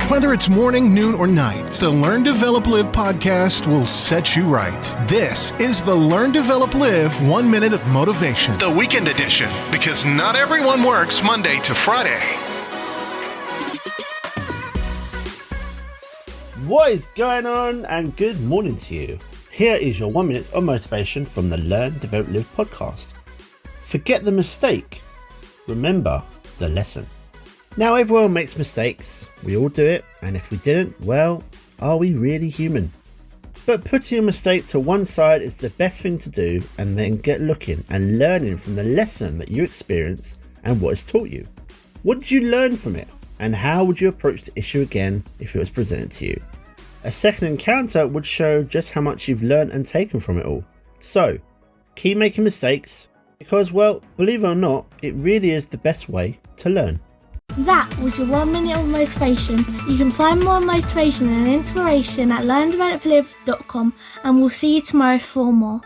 Whether it's morning, noon, or night, the Learn, Develop, Live podcast will set you right. This is the Learn, Develop, Live 1 Minute of Motivation, the weekend edition, because not everyone works Monday to Friday. What is going on, and good morning to you. Here is your 1 minute of motivation from the Learn, Develop, Live podcast. Forget the mistake. Remember the lesson. Now, everyone makes mistakes. We all do it. And if we didn't, well, are we really human? But putting a mistake to one side is the best thing to do, and then get looking and learning from the lesson that you experienced and what it's taught you. What did you learn from it? And how would you approach the issue again if it was presented to you? A second encounter would show just how much you've learned and taken from it all. So, keep making mistakes because, well, believe it or not, it really is the best way to learn. That was your 1 minute of motivation. You can find more motivation and inspiration at learndeveloplive.com, and we'll see you tomorrow for more.